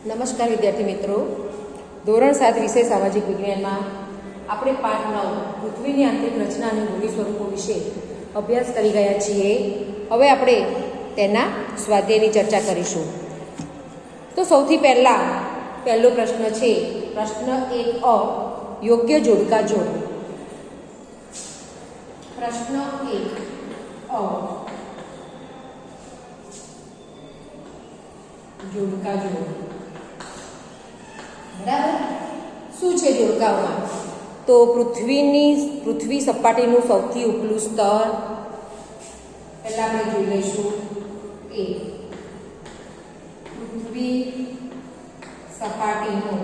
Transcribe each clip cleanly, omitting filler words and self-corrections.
નમસ્કાર વિદ્યાર્થી મિત્રો, ધોરણ 7 વિષય સામાજિક વિજ્ઞાનમાં આપણે પાઠ 9 પૃથ્વીની આંતરિક રચના અને ભૂમિ સ્વરૂપો વિશે અભ્યાસ કરી ગયા છીએ. હવે આપણે તેના સ્વાધ્યાયની ચર્ચા કરીશું. તો સૌથી પહેલો પ્રશ્ન છે પ્રશ્ન 1 અ યોગ્ય જોડકા જોડ. પ્રશ્ન 1 અ જોડકા જોડ. બરાબર. શું છે જોડકાઓમાં? તો પૃથ્વી સપાટીનું સૌથી ઉપલું સ્તર. પહેલા આપણે જોઈ લઈશું એ પૃથ્વી સપાટીનું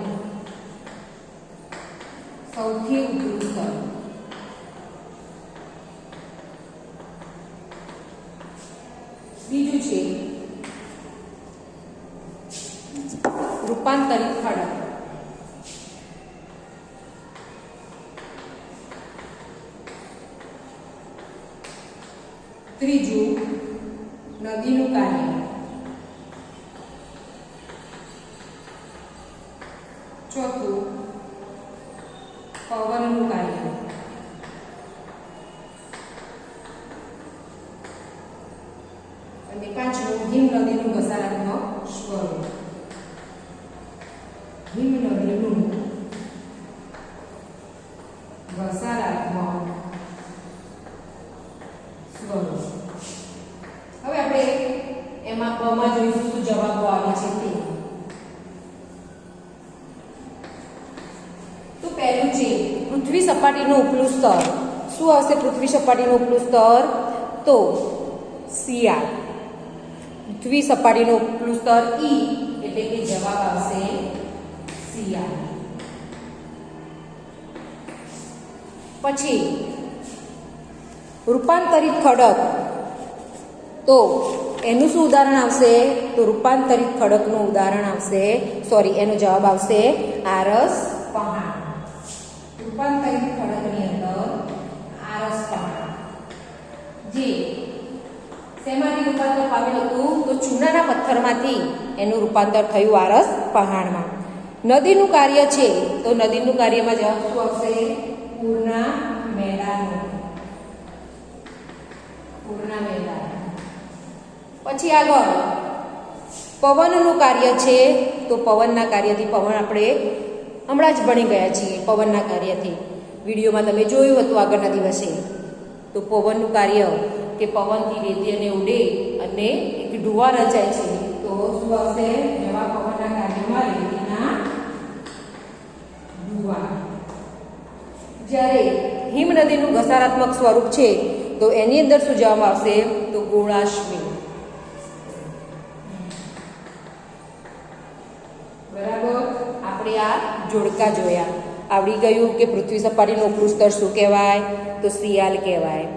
સૌથી ઉપલું સ્તર. બીજું છે રૂપાંતરિત ખડક. ત્રીજું નદીનું કાર્ય. ચોથું પવનનું કાર્ય. અને પાંચમું હિમ નદીનું ઘસારાત્મક સ્વરૂપ. હિમ નદીનું ઘસારાત્મક સ્વરૂપ. હવે આપણે એમાં બમાં જોઈશું શું જવાબો આવે છે તે. તો પહેલું છે પૃથ્વી સપાટીનું ઉપલું સ્તર. શું આવશે પૃથ્વી સપાટીનું ઉપલું સ્તર? તો શિયાળ. પૃથ્વી સપાટીનું ઉપલું સ્તર ઈ એટલે કે જવાબ આવશે શિયાળ. પછી રૂપાંતરિત ખડક. તો એનું શું ઉદાહરણ આવશે? તો રૂપાંતરિત ખડકનું ઉદાહરણ આવશે, એનો જવાબ આવશે આરસ પહાણ. રૂપાંતરિત ખડકની અંદર આરસ પહાણ જે શેમાંથી રૂપાંતર પામેલું હતું? તો ચૂનાના પથ્થરમાંથી એનું રૂપાંતર થયું આરસ પહાણમાં. નદીનું કાર્ય છે તો નદીનું કાર્યમાં જવાબ શું આવશે? પૂરના મેદાન. પૂરના મેદાન. પછી આગળ પવનનું કાર્ય છે તો પવનના કાર્યથી, પવન આપણે હમણાં જ ભણી ગયા છીએ. પવનના કાર્યથી વિડીયોમાં તમે જોયું હતું આગળના દિવસે. તો પવનનું કાર્ય કે પવનથી રેતી અને ઉડે અને એક ડુવા રચાય છે. તો શું આવશે? જવાબ પવનના કાર્યમાં રેતીના ડુવા. જ્યારે હિમ નદીનું ઘસારાત્મક સ્વરૂપ છે તો એની અંદર શું જવાબ આવશે? તો ગોળાશ્મી. બરાબર. આપણે આ જોડકા જોયા. આવડી ગયું કે પૃથ્વી સપાટીનું ઉપલું સ્તર શું કહેવાય? તો શિયાળ કહેવાય.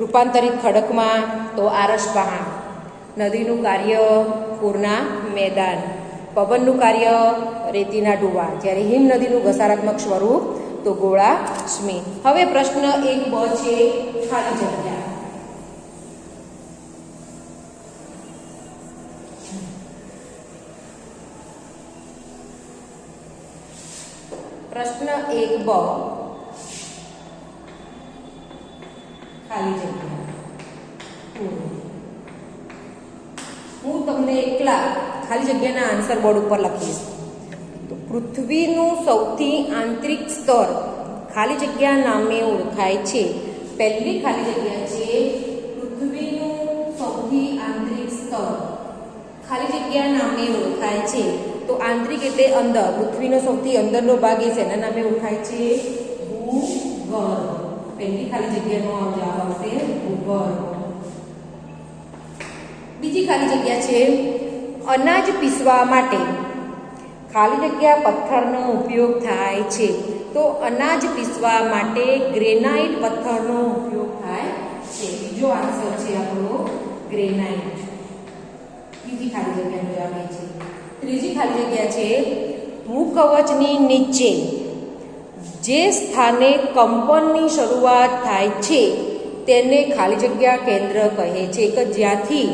રૂપાંતરિત ખડકમાં તો આરસ પહાણ. નદીનું કાર્ય પૂરના મેદાન. પવનનું કાર્ય રેતીના ડુવા. જ્યારે હિમ નદીનું ઘસારાત્મક સ્વરૂપ તો ગોળાશ્મી. હવે પ્રશ્ન 1 બ છે ખાલી જગ્યા. પ્રશ્ન 1 બ ખાલી જગ્યા. હું તમને એકલા ખાલી જગ્યાના આન્સર બોર્ડ ઉપર લખીશ. તો પૃથ્વીનું સૌથી આંતરિક સ્તર ખાલી જગ્યા નામે ઓળખાય છે. પહેલી ખાલી જગ્યા છે પૃથ્વીનું સૌથી આંતરિક સ્તર ખાલી જગ્યા નામે ઓળખાય છે. તો આંતરિક એટલે અંદર. પૃથ્વીનો સૌથી અંદરનો ભાગ એ શેના નામે ઓળખાય છે? ભૂગર્ભ. પહેલી ખાલી જગ્યાનો જવાબ આવશે ભૂગર્ભ. બીજી ખાલી જગ્યા છે અનાજ પીસવા માટે ખાલી જગ્યા પથ્થરનો ઉપયોગ થાય છે. તો અનાજ પીસવા માટે ગ્રેનાઇટ પથ્થરનો ઉપયોગ થાય છે. બીજો આન્સર છે આપણો ગ્રેનાઇટ. બીજી ખાલી જગ્યાનો જવાબ એ છે. ત્રીજી ખાલી જગ્યા છે ભૂકવચની નીચે જે સ્થાને કંપનની શરૂઆત થાય છે તેને ખાલી જગ્યા કેન્દ્ર કહે છે. કે જ્યાંથી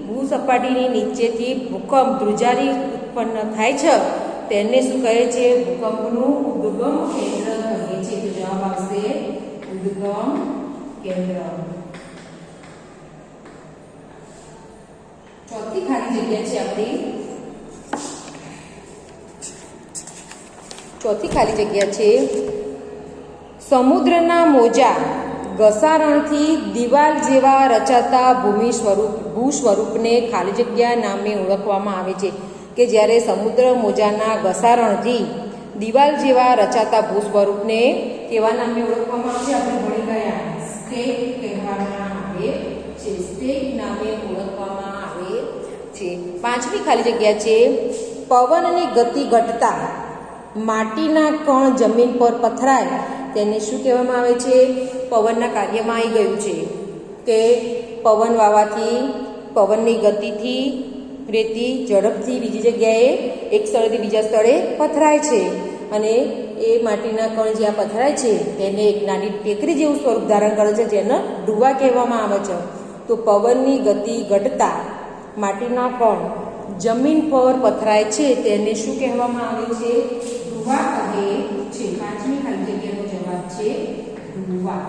ભૂસપાટીની નીચેથી ભૂકંપ ધ્રુજારી ઉત્પન્ન થાય છે તેને શું કહે છે? ભૂકંપનું ઉદ્ગમ કેન્દ્ર કહે છે. તો જવાબ આવશે ઉદ્ગમ કેન્દ્ર. ચોથી ખાલી જગ્યા છે આપણી. ચોથી ખાલી જગ્યા છે સમુદ્રના મોજા ઘસારણથી દિવાલ જેવા રચાતા ભૂ સ્વરૂપને ખાલી જગ્યા નામે ઓળખવામાં આવે છે. કે જ્યારે સમુદ્ર મોજાના ઘસારણથી દિવાલ જેવા રચાતા ભૂ સ્વરૂપને કેવા નામે ઓળખવામાં આવે છે? આપણે ભણી ગયા સ્ટેક કહેવામાં આવે છે. સ્ટેક નામે ઓળખવામાં આવે છે. પાંચમી ખાલી જગ્યા છે પવનની ગતિ ઘટતા માટીના કણ જમીન પર પથરાય તેને શું કહેવામાં આવે છે? પવનના કાર્યમાં આવી ગયું છે કે પવન વાવાથી પવનની ગતિથી રેતી ઝડપથી બીજી જગ્યાએ એક સ્થળેથી બીજા સ્થળે પથરાય છે અને એ માટીના કણ જ્યાં પથરાય છે તેને એક નાની ટેકરી જેવું સ્વરૂપ ધારણ કરે છે જેને ડુવા કહેવામાં આવે છે. તો પવનની ગતિ ઘટતા માટીના કણ જમીન પર પથરાય છે તેને શું કહેવામાં આવે છે? ડુવા કહે છે. પાંચમી ખાલી જગ્યાનો જવાબ છે ડુવા.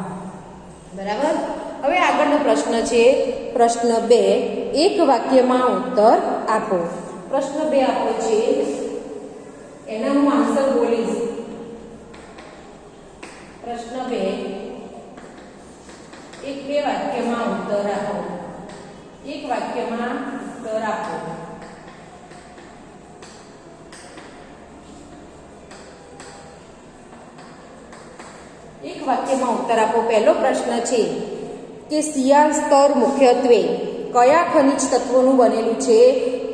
બરાબર. હવે આગળનો પ્રશ્ન છે પ્રશ્ન 2. એક વાક્યમાં ઉત્તર આપો. પ્રશ્ન 2 આપ્યો છે એના હું આન્સર બોલીશ. પ્રશ્ન 2 એક બે વાક્યમાં ઉત્તર આપો. એક વાક્યમાં ઉત્તર આપો. એક વાક્યમાં ઉત્તર આપો. પહેલો પ્રશ્ન છે કે શિયાળ સ્તર મુખ્યત્વે કયા ખનિજ તત્વોનું બનેલું છે?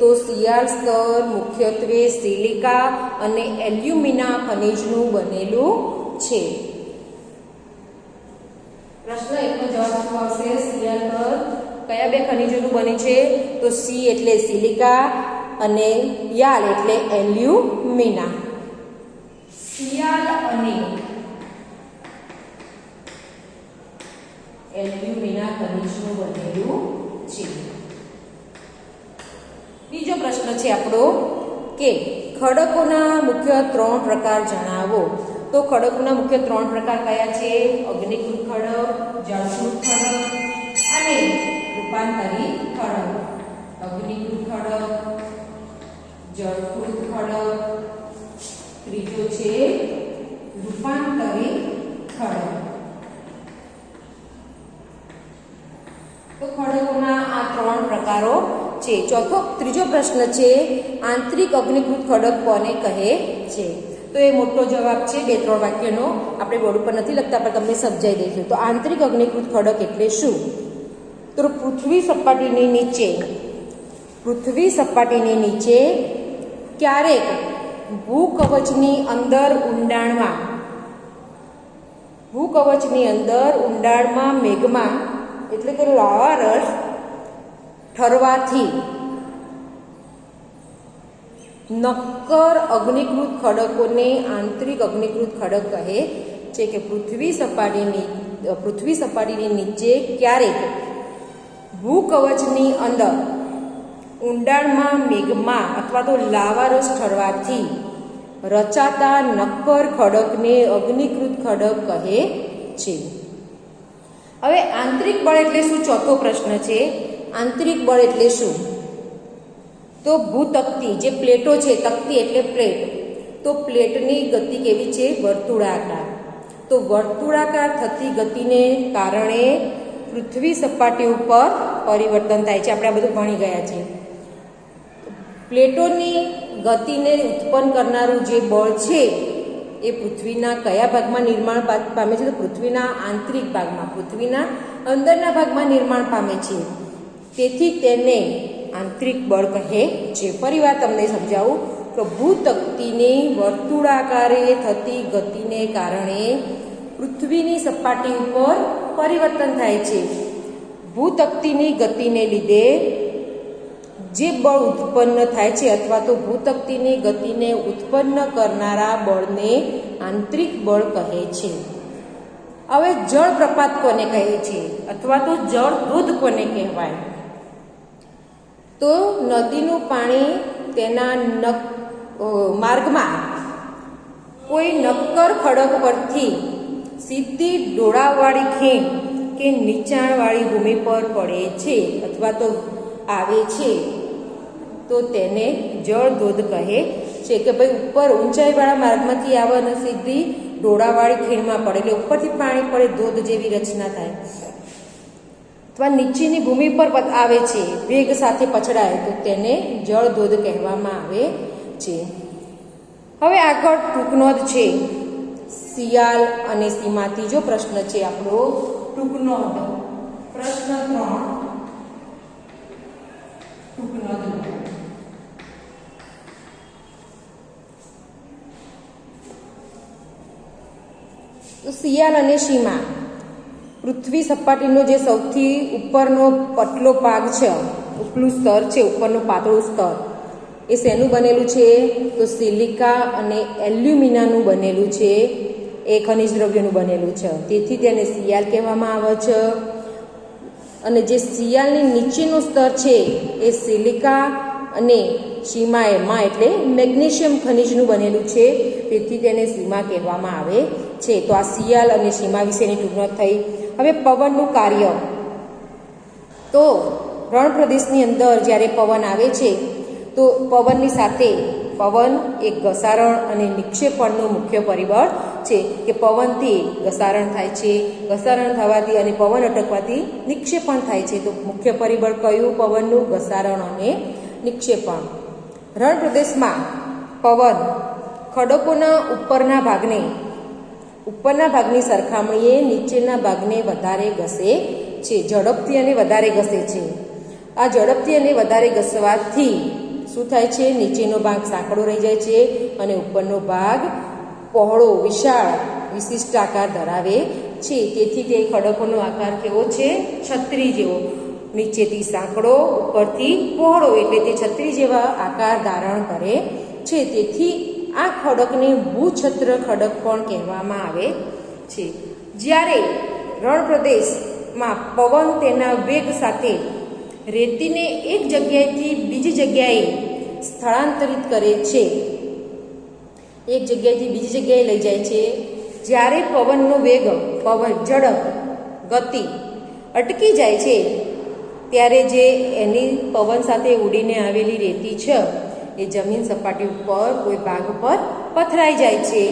તો શિયાળ સ્તર મુખ્યત્વે સિલિકા અને એલ્યુમિના ખનિજનું બનેલું છે. પ્રશ્ન 1 નો જવાબ શું આવશે? શિયાળ સ્તર કયા બે ખનિજોનું બને છે? તો સી એટલે સિલિકા અને યાલ એટલે એલ્યુમિના. શિયાળ અને એલ્યુમિના ખનિજનું બનેલું છે. બીજો પ્રશ્ન છે આપણો કે ખડકોના મુખ્ય 3 પ્રકાર જણાવો. તો ખડકોના મુખ્ય 3 પ્રકાર કયા છે? અગ્નિકૃત ખડક, જળકૃત ખડક અને રૂપાંતરિત ખડક. અગ્નિકૃત ખડક, જળકૃત ખડક, ત્રીજો છે રૂપાંતરિત ખડક. તો ખડકોના આ 3 પ્રકારો છે. ત્રીજો પ્રશ્ન છે આંતરિક અગ્નિકૃત ખડક કોને કહે છે? તો એ મોટો જવાબ છે 2-3 વાક્યનો. આપણે બોર્ડ ઉપર નથી લખતા પણ તમને સમજાઈ દઈશું. તો આંતરિક અગ્નિકૃત ખડક એટલે શું? તો પૃથ્વી સપાટીની નીચે ક્યારેક ભૂકવચની અંદર ઊંડાણમાં મેઘમાં એટલે કે લાવા રસ ઠરવાથી નક્કર અગ્નિકૃત ખડકોને આંતરિક અગ્નિકૃત ખડક કહે છે. કે પૃથ્વી સપાટીની નીચે ક્યારેક ભૂકવચની અંદર ઊંડાણમાં મેઘમાં અથવા તો લાવારસ ઠરવાથી રચાતા નક્કર ખડકને અગ્નિકૃત ખડક કહે છે. હવે આંતરિક બળ એટલે શું? ચોથો પ્રશ્ન છે આંતરિક બળ એટલે શું? તો ભૂતકતી જે પ્લેટો છે, તકતી એટલે પ્લેટ, તો પ્લેટની ગતિ કેવી છે? વર્તુળાકાર. તો વર્તુળાકાર થતી ગતિને કારણે પૃથ્વી સપાટી ઉપર પરિવર્તન થાય છે. આપણે આ બધું ભણી ગયા છે. પ્લેટોની ગતિને ઉત્પન્ન કરનારું જે બળ છે એ પૃથ્વીના કયા ભાગમાં નિર્માણ પામે છે? તો પૃથ્વીના આંતરિક ભાગમાં, પૃથ્વીના અંદરના ભાગમાં નિર્માણ પામે છે. તેથી તેને આંતરિક બળ કહે છે. ફરી વાર તમને સમજાવું તો ભૂતકતીની વર્તુળાકારે થતી ગતિને કારણે પૃથ્વીની સપાટી ઉપર પરિવર્તન થાય છે. ભૂતકતીની ગતિને લીધે જે બળ ઉત્પન્ન થાય છે અથવા તો ભૂતકતીની ગતિને ઉત્પન્ન કરનારા બળને આંતરિક બળ કહે છે. હવે જળ પ્રપાત કોને કહે છે અથવા તો જળ ધોધ કોને કહેવાય? તો નદીનું પાણી તેના માર્ગમાં કોઈ નક્કર ખડક પરથી સીધી ઢોળાવવાળી ખીણ કે નીચાણવાળી ભૂમિ પર પડે છે અથવા તો આવે છે તો તેને જળધોધ કહે છે કે ભાઈ ઉપર ઊંચાઈવાળા માર્ગમાંથી આવે અને સીધી ઢોળાવાળી ખીણમાં પડે એટલે ઉપરથી પાણી પડે ધોધ જેવી રચના થાય અથવા નીચેની ભૂમિ પર આવે છે વેગ સાથે પછડાય તો તેને જળધોધ કહેવામાં આવે છે. હવે આગળ ટૂંક નોંધ છે શિયાળ અને સીમા. ત્રીજો પ્રશ્ન છે આપણો ટૂંક નોંધ. પ્રશ્ન 3 ટૂંક નોંધ. તો શિયાળ અને સીમા પૃથ્વી સપાટીનો જે સૌથી ઉપરનો પતલો ભાગ છે, ઉપલું સ્તર છે, ઉપરનું પાતળું સ્તર, એ શેનું બનેલું છે? તો સિલિકા અને એલ્યુમિનાનું બનેલું છે. એ ખનિજ દ્રવ્યનું બનેલું છે, તેથી તેને શિયાળ કહેવામાં આવે છે. અને જે શિયાળની નીચેનું સ્તર છે એ સિલિકા અને સીમા એમાં એટલે મેગ્નેશિયમ ખનિજનું બનેલું છે, તેથી તેને સીમા કહેવામાં આવે છે. તો આ શિયાળ અને સીમા વિશેની ટૂંક નોંધ થઈ. હવે પવનનું કાર્ય. તો રણ પ્રદેશની અંદર જ્યારે પવન આવે છે તો પવનની સાથે પવન એક ઘસારણ અને નિક્ષેપણનું મુખ્ય પરિબળ છે કે પવનથી ઘસારણ થાય છે, ઘસારણ થવાથી અને પવન અટકવાથી નિક્ષેપણ થાય છે. તો મુખ્ય પરિબળ કયું? પવનનું ઘસારણ અને નિક્ષેપણ. રણ પ્રદેશમાં પવન ખડકોના ઉપરના ભાગની સરખામણીએ નીચેના ભાગને વધારે ઘસે છે, ઝડપથી અને વધારે ઘસે છે. આ ઝડપથી અને વધારે ઘસવાથી શું થાય છે? નીચેનો ભાગ સાંકડો રહી જાય છે અને ઉપરનો ભાગ પહોળો વિશાળ વિશિષ્ટ આકાર ધરાવે છે. તેથી તે ખડકોનો આકાર કેવો છે? છત્રી જેવો. નીચેથી સાંકડો, ઉપરથી પહોળો, એટલે તે છત્રી જેવા આકાર ધારણ કરે છે. તેથી આ ખડકને ભૂછત્ર ખડક પણ કહેવામાં આવે છે. જ્યારે રણ પ્રદેશમાં પવન તેના વેગ સાથે રેતીને એક જગ્યાએથી બીજી જગ્યાએ સ્થળાંતરિત કરે છે, એક જગ્યાએથી બીજી જગ્યાએ લઈ જાય છે. જ્યારે પવનનો વેગ, ઝડપ, ગતિ અટકી જાય છે ત્યારે જે એની પવન સાથે ઉડીને આવેલી રેતી છે એ જમીન સપાટી ઉપર કોઈ ભાગ પર પથરાઈ જાય છે.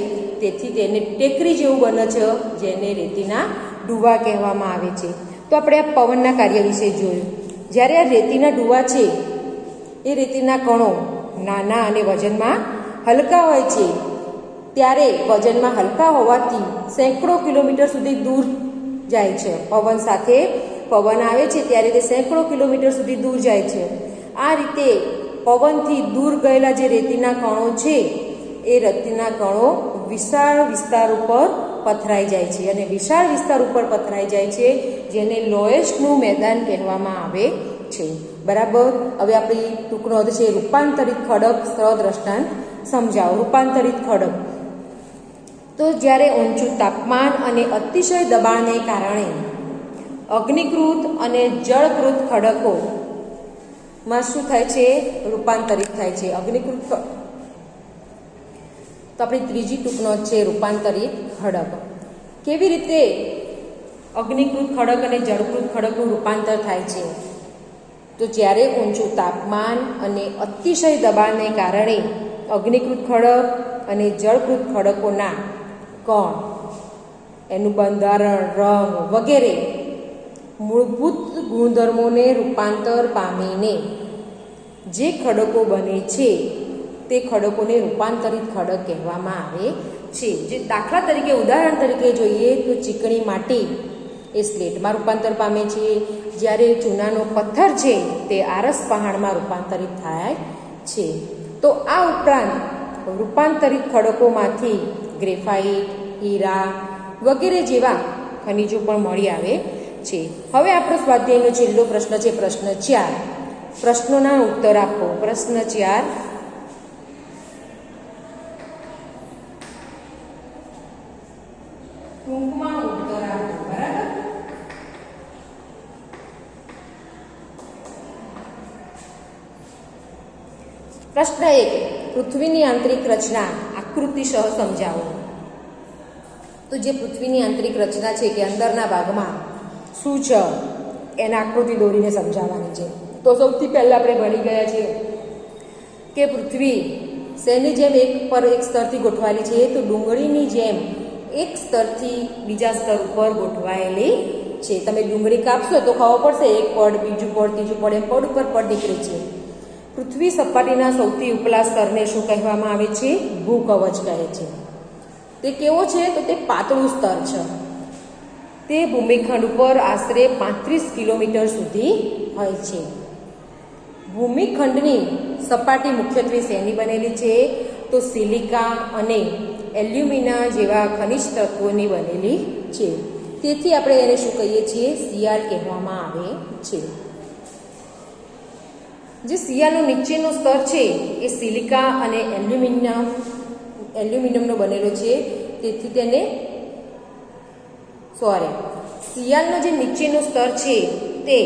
તેથી તેને ટેકરી જેવું બને છે, જેને રેતીના ડુવા કહેવામાં આવે છે. તો આપણે આ પવનના કાર્ય વિશે જોયું. જ્યારે આ રેતીના ડુવા છે એ રેતીના કણો નાના અને વજનમાં હલકા હોય છે, ત્યારે વજનમાં હલકા હોવાથી સેંકડો કિલોમીટર સુધી દૂર જાય છે. પવન સાથે પવન આવે છે ત્યારે તે સેંકડો કિલોમીટર સુધી દૂર જાય છે. આ રીતે પવનથી દૂર ગયેલા જે રેતીના કણો છે એ રેતીના કણો વિશાળ વિસ્તાર ઉપર પથરાઈ જાય છે અને વિશાળ વિસ્તાર ઉપર પથરાઈ જાય છે, જેને લોએસ્ટનું મેદાન કહેવામાં આવે છે. બરાબર. હવે આપણી ટૂંક નોંધ છે રૂપાંતરિત ખડક. સરળ દ્રષ્ટાંત સમજાવો. રૂપાંતરિત ખડક. તો જ્યારે ઊંચું તાપમાન અને અતિશય દબાણને કારણે અગ્નિકૃત અને જળકૃત ખડકોમાં શું થાય છે? રૂપાંતરિત થાય છે. અગ્નિકૃત. તો આપણી ત્રીજી ટૂંક નોંધ છે રૂપાંતરિત ખડક. કેવી રીતે અગ્નિકૃત ખડક અને જળકૃત ખડકનું રૂપાંતર થાય છે? તો જ્યારે ઊંચું તાપમાન અને અતિશય દબાણને કારણે અગ્નિકૃત ખડક અને જળકૃત ખડકોના કણ, એનું બંધારણ, રંગ વગેરે મૂળભૂત ગુણધર્મોને રૂપાંતર પામીને જે ખડકો બને છે તે ખડકોને રૂપાંતરિત ખડક કહેવામાં આવે છે. જે દાખલા તરીકે, ઉદાહરણ તરીકે જોઈએ તો ચીકણી માટી એ સ્લેટમાં રૂપાંતર પામે છે, જ્યારે ચૂનાનો પથ્થર છે તે આરસ પહાણમાં રૂપાંતરિત થાય છે. તો આ ઉપરાંત રૂપાંતરિત ખડકોમાંથી ગ્રેફાઇટ, હીરા વગેરે જેવા ખનિજો પણ મળી આવે છે. હવે આપણો સ્વાધ્યાયનો છેલ્લો પ્રશ્ન છે પ્રશ્ન 4. પ્રશ્નોના ઉત્તર આપો. પ્રશ્ન 4. ટૂંકમાં ઉત્તર આપો. બરાબર. પ્રશ્ન 1, પૃથ્વીની આંતરિક રચના આકૃતિસહ સમજાવો. તો જે પૃથ્વીની આંતરિક રચના છે કે અંદરના ભાગમાં શું છે એના આકૃતિ દોરીને સમજાવવાની છે. તો સૌથી પહેલાં આપણે ભણી ગયા છે કે પૃથ્વી શેની જેમ એક પર એક સ્તરથી ગોઠવાયેલી છે, તો ડુંગળીની જેમ એક સ્તરથી બીજા સ્તર ઉપર ગોઠવાયેલી છે. તમે ડુંગળી કાપશો તો ખબર પડશે, એક પડ, બીજું પડ, ત્રીજું પડ, એમ પડ ઉપર પડ નીકળે છે. પૃથ્વી સપાટીના સૌથી ઉપલા સ્તરને શું કહેવામાં આવે છે? ભૂકવચ કહે છે. તે કેવો છે? તો તે પાતળું સ્તર છે. તે ભૂમિખંડ ઉપર આશરે 35 કિલોમીટર સુધી હોય છે. ભૂમિખંડની સપાટી મુખ્યત્વે શેની બનેલી છે? તો સિલિકા અને એલ્યુમિના જેવા ખનિજ તત્વોની બનેલી છે. તેથી આપણે એને શું કહીએ છીએ? શિયાળ કહેવામાં આવે છે. જે શિયાળનો નીચેનો સ્તર છે એ સિલિકા અને એલ્યુમિનિયમનો બનેલો છે. તેથી તેને શિયાળનો જે નીચેનો સ્તર છે તે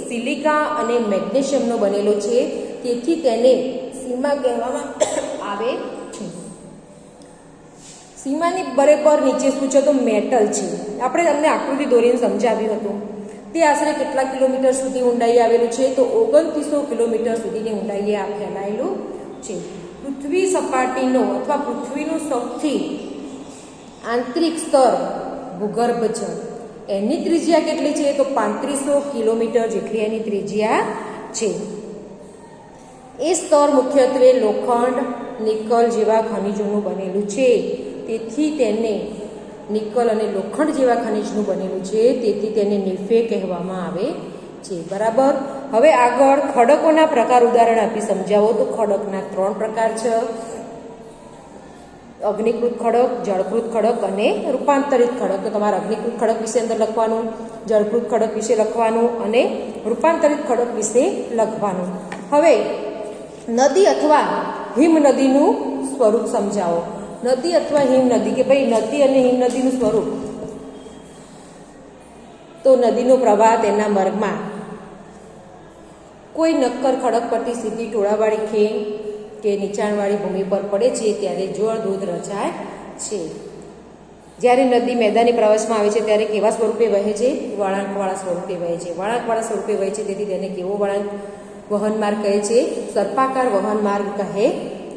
સિલિકા અને મેગ્નેશિયમનો બનેલો છે. તેથી તેને સીમા કહેવામાં આવે છે. સીમાની બરાબર નીચે શું છે? તો મેટલ છે. આપણે તમને આકૃતિ દોરીને સમજાવ્યું હતું. તે આશરે કેટલા કિલોમીટર સુધી ઊંડાઈ આવેલું છે? તો 2900 કિલોમીટર સુધીની ઊંડાઈએ આ ફેલાયેલું છે. પૃથ્વી સપાટીનો અથવા પૃથ્વીનું સૌથી આંતરિક સ્તર ભૂગર્ભ છે. એની ત્રિજ્યા કેટલી છે? તો 3500 કિલોમીટર જેટલી એની ત્રિજ્યા છે. એ સ્તર મુખ્યત્વે લોખંડ, નિકલ જેવા ખનિજોનું બનેલું છે. તેથી તેને નિકલ અને લોખંડ જેવા ખનિજનું બનેલું છે. તેથી તેને નિફે કહેવામાં આવે છે. બરાબર. હવે આગળ ખડકોના પ્રકાર ઉદાહરણ આપી સમજાવો. તો ખડકના 3 પ્રકાર છે: અગ્નિકૃત ખડક, જળકૃત ખડક અને રૂપાંતરિત ખડક. તો તમારે અગ્નિકૃત ખડક વિશે અંદર લખવાનું, જળકૃત ખડક વિશે લખવાનું અને રૂપાંતરિત ખડક વિશે લખવાનું. હવે નદી અથવા હિમ નદીનું સ્વરૂપ સમજાવો. નદી અથવા હિમ નદી, કે ભાઈ નદી અને હિમ નદીનું સ્વરૂપ. તો નદીનો પ્રવાહ તેના માર્ગમાં કોઈ નક્કર ખડક પરથી સીધી ટોળાવાળી ખીણ કે નીચાણવાળી ભૂમિ પર પડે છે ત્યારે જળ ધોધ રચાય છે. જ્યારે નદી મેદાની પ્રવાસમાં આવે છે ત્યારે કેવા સ્વરૂપે વહે છે? વળાંકવાળા સ્વરૂપે વહે છે. વળાંકવાળા સ્વરૂપે વહે છે. તેથી તેને કેવો વહન માર્ગ કહે છે? સર્પાકાર વહન માર્ગ કહે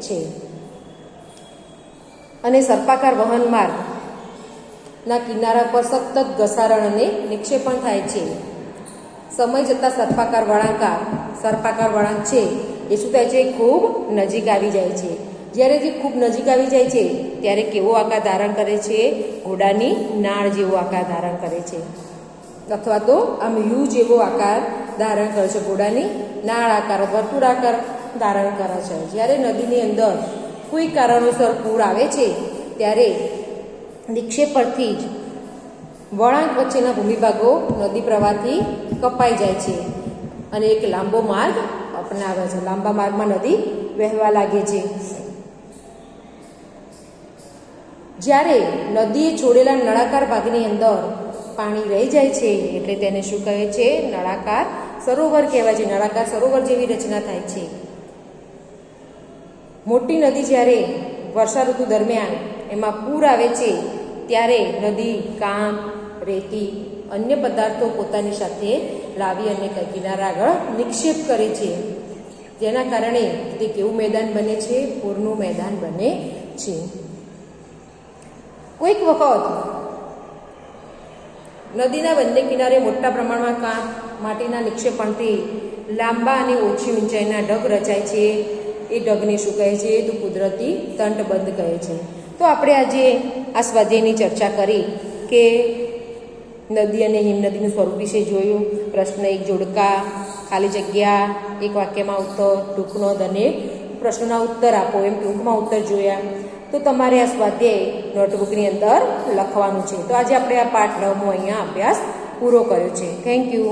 છે. અને સર્પાકાર વહન માર્ગના કિનારા પર સતત ઘસારણ અને નિક્ષેપણ થાય છે. સમય જતાં સર્પાકાર વળાંક છે એ શું થાય છે? ખૂબ નજીક આવી જાય છે. જ્યારે જે ખૂબ નજીક આવી જાય છે ત્યારે કેવો આકાર ધારણ કરે છે? ઘોડાની નાળ જેવો આકાર ધારણ કરે છે, અથવા તો આમ યુ જેવો આકાર ધારણ કરે છે. ઘોડાની નાળ આકાર, વર્તુળ આકાર ધારણ કરે છે. જ્યારે નદીની અંદર કોઈ કારણોસર પૂર આવે છે ત્યારે નિક્ષેપ પરથી જ વળાંક વચ્ચેના ભૂમિભાગો નદી પ્રવાહથી કપાઈ જાય છે અને એક લાંબો માર્ગ અપનાવે છે. લાંબા માર્ગમાં નદી વહેવા લાગે છે. જ્યારે નદીએ છોડેલા નળાકાર ભાગની અંદર પાણી રહી જાય છે એટલે તેને શું કહે છે? નળાકાર સરોવર કહેવાય છે. નળાકાર સરોવર જેવી રચના થાય છે. મોટી નદી જ્યારે વર્ષા ઋતુ દરમિયાન એમાં પૂર આવે છે ત્યારે નદી કામ, રેતી, અન્ય પદાર્થો પોતાની સાથે લાવી અને કિનારા આગળ નિક્ષેપ કરે છે. જેના કારણે તે કેવું મેદાન બને છે? પૂરનું મેદાન બને છે. કોઈક વખત નદીના બંને કિનારે મોટા પ્રમાણમાં કાંપ, માટીના નિક્ષેપણથી લાંબા અને ઓછી ઊંચાઈના ઢગ રચાય છે. એ ઢગને શું કહે છે? તો કુદરતી તટબંધ કહે છે. તો આપણે આજે આ સ્વાધ્યાયની ચર્ચા કરી કે નદી અને હિમનદીનું સ્વરૂપ વિશે જોયું. પ્રશ્ન 1 જોડકા, ખાલી જગ્યા, એક વાક્યમાં ઉત્તર, ટૂંક નોંધ અને પ્રશ્નોના ઉત્તર આપો, એમ ટૂંકમાં ઉત્તર જોયા. તો તમારે આ સ્વાધ્યાય નોટબુકની અંદર લખવાનું છે. તો આજે આપણે આ પાઠ 9મો અહીંયા અભ્યાસ પૂરો કર્યો છે. Thank you.